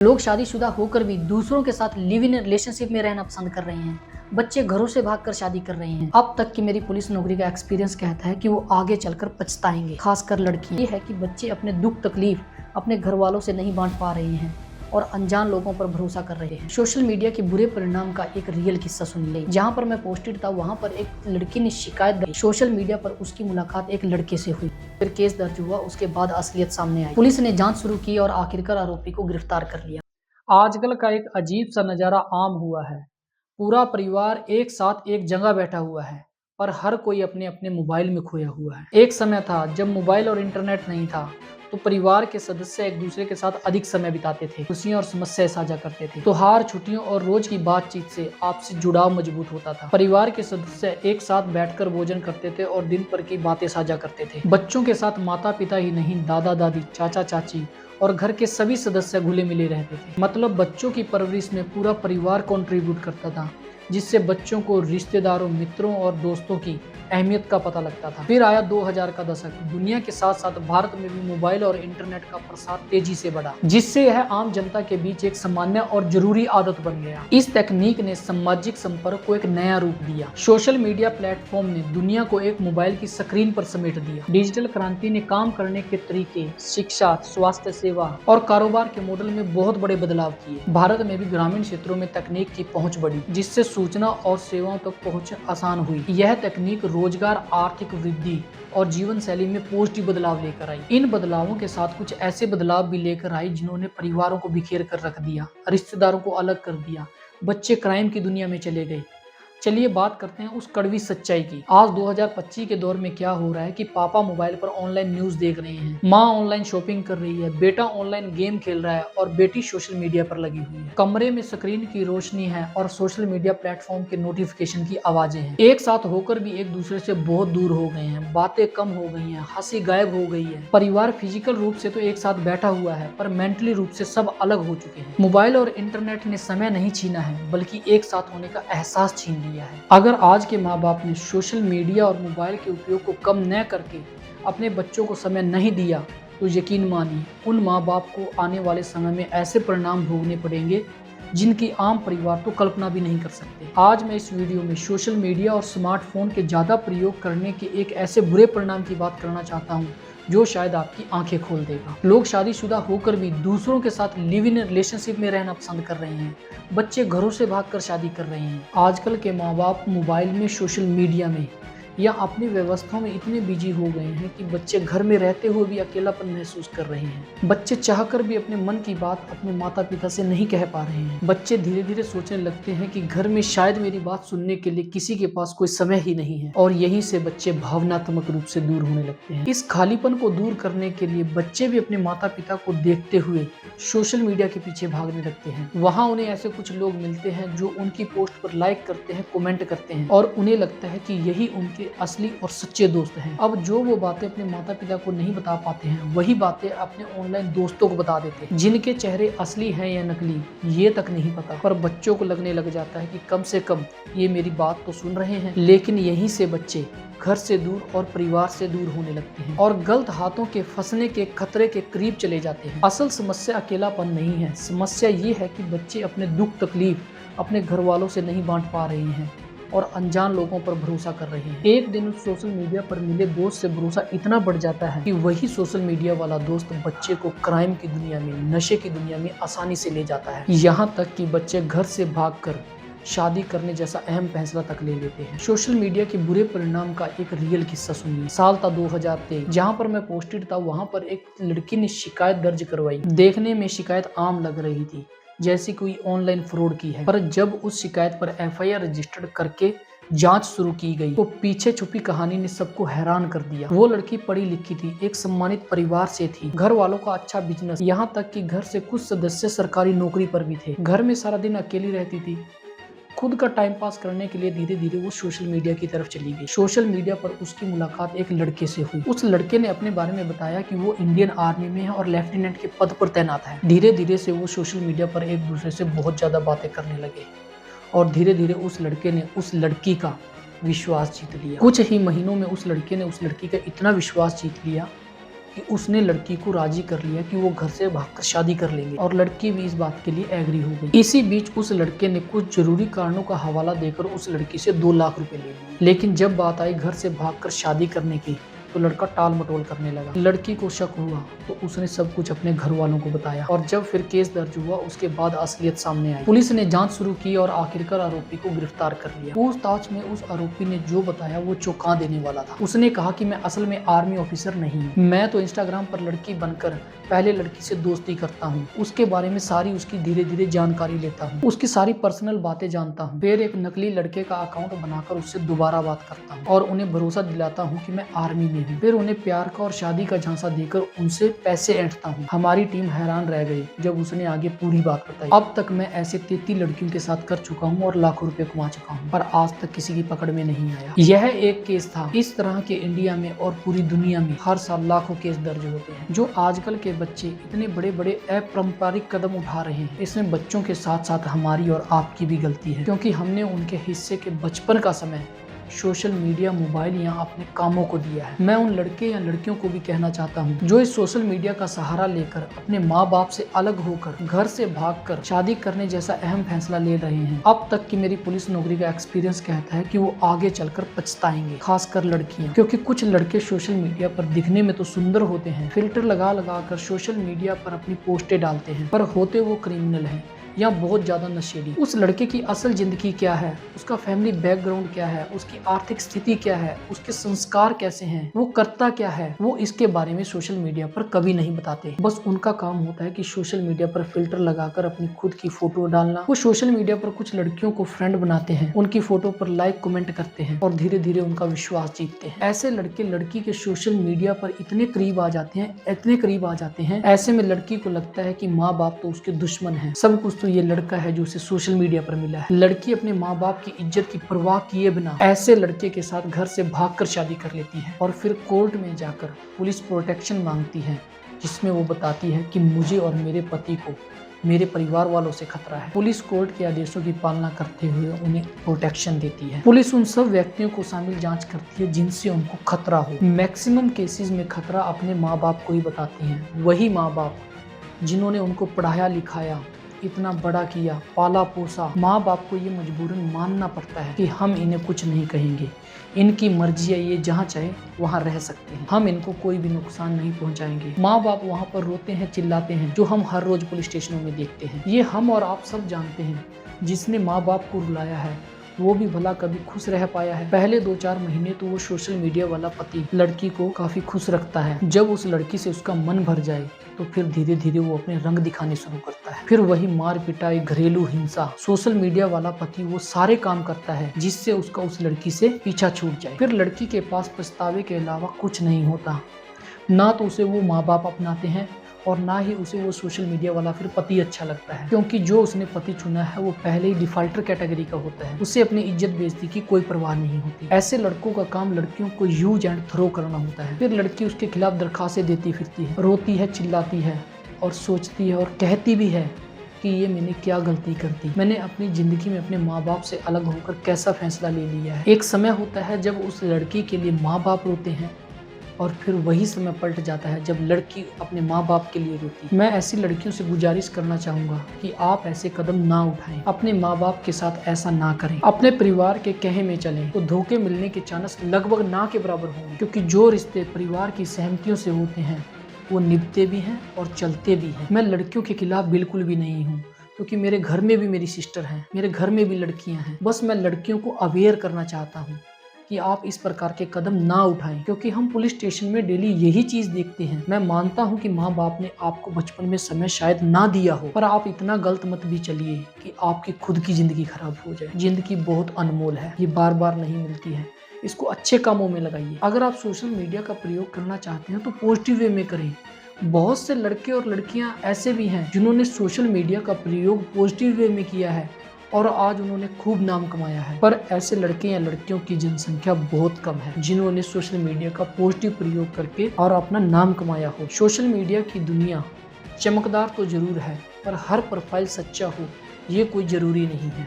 लोग शादीशुदा होकर भी दूसरों के साथ लिव इन रिलेशनशिप में रहना पसंद कर रहे हैं। बच्चे घरों से भागकर शादी कर रहे हैं। अब तक की मेरी पुलिस नौकरी का एक्सपीरियंस कहता है कि वो आगे चलकर पछताएंगे, खासकर लड़की। ये है कि बच्चे अपने दुख तकलीफ अपने घर वालों से नहीं बांट पा रहे हैं और अनजान लोगों पर भरोसा कर रहे हैं। सोशल मीडिया के बुरे परिणाम का एक रियल किस्सा सुन ले। जहाँ पर मैं पोस्टेड था वहाँ पर एक लड़की ने शिकायत दी। सोशल मीडिया पर उसकी मुलाकात एक लड़के से हुई, फिर केस दर्ज हुआ। उसके बाद असलियत सामने आई। पुलिस ने जांच शुरू की और आखिरकार आरोपी को गिरफ्तार कर लिया। आजकल का एक अजीब सा नज़ारा आम हुआ है। पूरा परिवार एक साथ एक जगह बैठा हुआ है, पर हर कोई अपने अपने मोबाइल में खोया हुआ है। एक समय था जब मोबाइल और इंटरनेट नहीं था, तो परिवार के सदस्य एक दूसरे के साथ अधिक समय बिताते थे, खुशियां और समस्याएं साझा करते थे। त्योहार, छुट्टियों और रोज की बातचीत से आपसी जुड़ाव मजबूत होता था। परिवार के सदस्य एक साथ बैठकर भोजन करते थे और दिन भर की बातें साझा करते थे। बच्चों के साथ माता पिता ही नहीं, दादा दादी, चाचा चाची और घर के सभी सदस्य घुले मिले रहते थे। मतलब बच्चों की परवरिश में पूरा परिवार कंट्रीब्यूट करता था, जिससे बच्चों को रिश्तेदारों, मित्रों और दोस्तों की अहमियत का पता लगता था। फिर आया 2000 का दशक। दुनिया के साथ साथ भारत में भी मोबाइल और इंटरनेट का प्रसार तेजी से बढ़ा, जिससे यह आम जनता के बीच एक सामान्य और जरूरी आदत बन गया। इस तकनीक ने सामाजिक संपर्क को एक नया रूप दिया। सोशल मीडिया प्लेटफॉर्म ने दुनिया को एक मोबाइल की स्क्रीन पर समेट दिया। डिजिटल क्रांति ने काम करने के तरीके, शिक्षा, स्वास्थ्य सेवा और कारोबार के मॉडल में बहुत बड़े बदलाव किए। भारत में भी ग्रामीण क्षेत्रों में तकनीक की पहुंच बढ़ी, जिससे सूचना और सेवाओं तक पहुंच आसान हुई। यह तकनीक रोजगार, आर्थिक वृद्धि और जीवन शैली में पॉजिटिव बदलाव लेकर आई। इन बदलावों के साथ कुछ ऐसे बदलाव भी लेकर आई जिन्होंने परिवारों को बिखेर कर रख दिया, रिश्तेदारों को अलग कर दिया। बच्चे क्राइम की दुनिया में चले गए। चलिए बात करते हैं उस कड़वी सच्चाई की। आज 2025 के दौर में क्या हो रहा है कि पापा मोबाइल पर ऑनलाइन न्यूज देख रहे हैं, माँ ऑनलाइन शॉपिंग कर रही है, बेटा ऑनलाइन गेम खेल रहा है और बेटी सोशल मीडिया पर लगी हुई है। कमरे में स्क्रीन की रोशनी है और सोशल मीडिया प्लेटफॉर्म के नोटिफिकेशन की आवाजें हैं। एक साथ होकर भी एक दूसरे से बहुत दूर हो गए हैं, बातें कम हो गई हैं, हंसी गायब हो गई है। परिवार फिजिकल रूप से तो एक साथ बैठा हुआ है, पर मेंटली रूप से सब अलग हो चुके हैं। मोबाइल और इंटरनेट ने समय नहीं छीना है, बल्कि एक साथ होने का एहसास छीन लिया। अगर आज के माँ बाप ने सोशल मीडिया और मोबाइल के उपयोग को कम न करके अपने बच्चों को समय नहीं दिया, तो यकीन मानिए उन माँ बाप को आने वाले समय में ऐसे परिणाम भोगने पड़ेंगे जिनकी आम परिवार तो कल्पना भी नहीं कर सकते। आज मैं इस वीडियो में सोशल मीडिया और स्मार्टफोन के ज़्यादा प्रयोग करने के एक ऐसे बुरे परिणाम की बात करना चाहता हूँ जो शायद आपकी आंखें खोल देगा। लोग शादीशुदा होकर भी दूसरों के साथ लिव इन रिलेशनशिप में रहना पसंद कर रहे हैं। बच्चे घरों से भागकर शादी कर रहे हैं। आजकल के माँ बाप मोबाइल में, सोशल मीडिया में या अपनी व्यवस्थाओं में इतने बिजी हो गए हैं कि बच्चे घर में रहते हुए भी अकेलापन महसूस कर रहे हैं। बच्चे चाहकर भी अपने मन की बात अपने माता पिता से नहीं कह पा रहे हैं। बच्चे धीरे धीरे सोचने लगते हैं कि घर में शायद मेरी बात सुनने के लिए किसी के पास कोई समय ही नहीं है, और यहीं से बच्चे भावनात्मक रूप से दूर होने लगते हैं। इस खालीपन को दूर करने के लिए बच्चे भी अपने माता पिता को देखते हुए सोशल मीडिया के पीछे भागने लगते हैं। वहाँ उन्हें ऐसे कुछ लोग मिलते हैं जो उनकी पोस्ट पर लाइक करते हैं, कमेंट करते हैं, और उन्हें लगता है कि यही उनके असली और सच्चे दोस्त हैं। अब जो वो बातें अपने माता पिता को नहीं बता पाते हैं, वही बातें अपने ऑनलाइन दोस्तों को बता देते हैं, जिनके चेहरे असली हैं या नकली ये तक नहीं पता। पर बच्चों को लगने लग जाता है कि कम से कम ये मेरी बात तो सुन रहे हैं। लेकिन यहीं से बच्चे घर से दूर और परिवार से दूर होने लगते हैं और गलत हाथों के फंसने के खतरे के करीब चले जाते हैं। असल समस्या अकेलापन नहीं है, समस्या ये है कि बच्चे अपने दुख तकलीफ अपने घर वालों से नहीं बांट पा रहे हैं और अनजान लोगों पर भरोसा कर रहे हैं। एक दिन उस सोशल मीडिया पर मिले दोस्त से भरोसा इतना बढ़ जाता है कि वही सोशल मीडिया वाला दोस्त बच्चे को क्राइम की दुनिया में, नशे की दुनिया में आसानी से ले जाता है। यहाँ तक कि बच्चे घर से भागकर शादी करने जैसा अहम फैसला तक ले लेते हैं। सोशल मीडिया के बुरे परिणाम का एक रियल किस्सा सुनिए। साल था 2023। जहाँ पर मैं पोस्टेड था वहाँ पर एक लड़की ने शिकायत दर्ज करवाई। देखने में शिकायत आम लग रही थी, जैसी कोई ऑनलाइन फ्रॉड की है, पर जब उस शिकायत पर एफआईआर रजिस्टर्ड करके जांच शुरू की गई तो पीछे छुपी कहानी ने सबको हैरान कर दिया। वो लड़की पढ़ी लिखी थी, एक सम्मानित परिवार से थी, घर वालों का अच्छा बिजनेस, यहाँ तक कि घर से कुछ सदस्य सरकारी नौकरी पर भी थे। घर में सारा दिन अकेली रहती थी। खुद का टाइम पास करने के लिए धीरे धीरे वो सोशल मीडिया की तरफ चली गई। सोशल मीडिया पर उसकी मुलाकात एक लड़के से हुई। उस लड़के ने अपने बारे में बताया कि वो इंडियन आर्मी में है और लेफ्टिनेंट के पद पर तैनात है। धीरे धीरे से वो सोशल मीडिया पर एक दूसरे से बहुत ज्यादा बातें करने लगे और धीरे धीरे उस लड़के ने उस लड़की का विश्वास जीत लिया। कुछ ही महीनों में उस लड़के ने उस लड़की का इतना विश्वास जीत लिया कि उसने लड़की को राजी कर लिया कि वो घर से भागकर शादी कर लेंगे और लड़की भी इस बात के लिए एग्री हो गई। इसी बीच उस लड़के ने कुछ जरूरी कारणों का हवाला देकर उस लड़की से 2 लाख रुपए ले लिए। लेकिन जब बात आई घर से भागकर शादी करने की तो लड़का टाल मटोल करने लगा। लड़की को शक हुआ तो उसने सब कुछ अपने घर वालों को बताया और जब फिर केस दर्ज हुआ उसके बाद असलियत सामने आई। पुलिस ने जांच शुरू की और आखिरकार आरोपी को गिरफ्तार कर लिया। पूछताछ में उस आरोपी ने जो बताया वो चौंका देने वाला था। उसने कहा कि मैं असल में आर्मी ऑफिसर नहीं हूँ, मैं तो इंस्टाग्राम पर लड़की बनकर पहले लड़की से दोस्ती करता हूँ, उसके बारे में सारी उसकी धीरे धीरे जानकारी लेता हूँ, उसकी सारी पर्सनल बातें जानता हूँ, फिर एक नकली लड़के का अकाउंट बनाकर उससे दोबारा बात करता हूँ और उन्हें भरोसा दिलाता हूँ कि मैं आर्मी में हूँ, फिर उन्हें प्यार का और शादी का झांसा देकर उनसे पैसे ऐंठता हूँ। हमारी टीम हैरान रह गई जब उसने आगे पूरी बात बताई। अब तक मैं ऐसे 33 लड़कियों के साथ कर चुका हूँ और लाखों रुपए कमा चुका हूँ, पर आज तक किसी की पकड़ में नहीं आया। यह एक केस था। इस तरह के इंडिया में और पूरी दुनिया में हर साल लाखों केस दर्ज होते हैं। जो आजकल के बच्चे इतने बड़े बड़े अपारंपरिक कदम उठा रहे हैं, इसमें बच्चों के साथ साथ हमारी और आपकी भी गलती है, क्योंकि हमने उनके हिस्से के बचपन का समय सोशल मीडिया, मोबाइल या अपने कामों को दिया है। मैं उन लड़के या लड़कियों को भी कहना चाहता हूँ जो इस सोशल मीडिया का सहारा लेकर अपने माँ बाप से अलग होकर घर से भागकर शादी करने जैसा अहम फैसला ले रहे हैं। अब तक की मेरी पुलिस नौकरी का एक्सपीरियंस कहता है कि वो आगे चलकर पछताएंगे, खासकर लड़कियां, क्योंकि कुछ लड़के सोशल मीडिया पर दिखने में तो सुंदर होते हैं, फिल्टर लगा लगा कर सोशल मीडिया पर अपनी पोस्टें डालते हैं, पर होते वो क्रिमिनल हैं या बहुत ज्यादा नशेड़ी। उस लड़के की असल जिंदगी क्या है, उसका फैमिली बैकग्राउंड क्या है, उसकी आर्थिक स्थिति क्या है, उसके संस्कार कैसे हैं, वो करता क्या है, वो इसके बारे में सोशल मीडिया पर कभी नहीं बताते। बस उनका काम होता है कि सोशल मीडिया पर फिल्टर लगाकर अपनी खुद की फोटो डालना। वो सोशल मीडिया पर कुछ लड़कियों को फ्रेंड बनाते हैं, उनकी फोटो पर लाइक कमेंट करते हैं और धीरे धीरे उनका विश्वास जीतते हैं। ऐसे लड़के लड़की के सोशल मीडिया पर इतने करीब आ जाते हैं, इतने करीब आ जाते हैं, ऐसे में लड़की को लगता है कि माँ बाप तो उसके दुश्मन है, सब कुछ तो ये लड़का है जो उसे सोशल मीडिया पर मिला है। लड़की अपने माँ बाप की इज्जत की परवाह किए बिना ऐसे लड़के के साथ घर से भागकर शादी कर लेती है और फिर कोर्ट में जाकर पुलिस प्रोटेक्शन मांगती है, जिसमें वो बताती है कि मुझे और मेरे पति को मेरे परिवार वालों से खतरा है। पुलिस कोर्ट के आदेशों की पालना करते हुए उन्हें प्रोटेक्शन देती है। पुलिस उन सब व्यक्तियों को शामिल जांच करती है जिनसे उनको खतरा हो। मैक्सिमम केसेस में खतरा अपने माँ बाप को ही बताते हैं, वही माँ बाप जिन्होंने उनको पढ़ाया लिखाया, इतना बड़ा किया, पाला पोसा। माँ बाप को ये मजबूरन मानना पड़ता है कि हम इन्हें कुछ नहीं कहेंगे, इनकी मर्जी है, ये जहाँ चाहे वहाँ रह सकते हैं, हम इनको कोई भी नुकसान नहीं पहुँचाएंगे। माँ बाप वहाँ पर रोते हैं, चिल्लाते हैं, जो हम हर रोज पुलिस स्टेशनों में देखते हैं। ये हम और आप सब जानते हैं। जिसने माँ बाप को रुलाया है वो भी भला कभी खुश रह पाया है? पहले 2-4 महीने तो वो सोशल मीडिया वाला पति लड़की को काफी खुश रखता है। जब उस लड़की से उसका मन भर जाए तो फिर धीरे धीरे वो अपने रंग दिखाने शुरू करता है। फिर वही मार पिटाई, घरेलू हिंसा, सोशल मीडिया वाला पति वो सारे काम करता है जिससे उसका उस लड़की से पीछा छूट जाए। फिर लड़की के पास पछतावे के अलावा कुछ नहीं होता। ना तो उसे वो माँ बाप अपनाते हैं और ना ही उसे वो सोशल मीडिया वाला फिर पति अच्छा लगता है, क्योंकि जो उसने पति चुना है वो पहले ही डिफाल्टर कैटेगरी का होता है। उसे अपनी इज्जत बेइज्जती की कोई परवाह नहीं होती। ऐसे लड़कों का काम लड़कियों को यूज एंड थ्रो करना होता है। फिर लड़की उसके खिलाफ दरखास्तें देती फिरती है, रोती है, चिल्लाती है और सोचती है और कहती भी है कि ये मैंने क्या गलती कर दी, मैंने अपनी जिंदगी में अपने माँ बाप से अलग होकर कैसा फैसला ले लिया है। एक समय होता है जब उस लड़की के लिए माँ बाप रोते हैं और फिर वही समय पलट जाता है जब लड़की अपने माँ बाप के लिए रोती है। मैं ऐसी लड़कियों से गुजारिश करना चाहूंगा कि आप ऐसे कदम ना उठाएं, अपने माँ बाप के साथ ऐसा ना करें, अपने परिवार के कहे में चलें तो धोखे मिलने के चांस लगभग ना के बराबर होंगे, क्योंकि जो रिश्ते परिवार की सहमतियों से होते हैं वो निभते भी हैं और चलते भी हैं। मैं लड़कियों के खिलाफ बिल्कुल भी नहीं हूँ, क्योंकि मेरे घर में भी मेरी सिस्टर हैं, मेरे घर में भी लड़कियां हैं। बस मैं लड़कियों को अवेयर करना चाहता हूँ कि आप इस प्रकार के कदम ना उठाएं, क्योंकि हम पुलिस स्टेशन में डेली यही चीज देखते हैं। मैं मानता हूं कि माँ बाप ने आपको बचपन में समय शायद ना दिया हो, पर आप इतना गलत मत भी चलिए कि आपकी खुद की जिंदगी खराब हो जाए। जिंदगी बहुत अनमोल है, ये बार बार नहीं मिलती है, इसको अच्छे कामों में लगाइए। अगर आप सोशल मीडिया का प्रयोग करना चाहते हैं तो पॉजिटिव वे में करें। बहुत से लड़के और लड़कियां ऐसे भी हैं जिन्होंने सोशल मीडिया का प्रयोग पॉजिटिव वे में किया है और आज उन्होंने खूब नाम कमाया है, पर ऐसे लड़के या लड़कियों की जनसंख्या बहुत कम है जिन्होंने सोशल मीडिया का पॉजिटिव प्रयोग करके और अपना नाम कमाया हो। सोशल मीडिया की दुनिया चमकदार तो जरूर है, पर हर प्रोफाइल सच्चा हो ये कोई जरूरी नहीं है।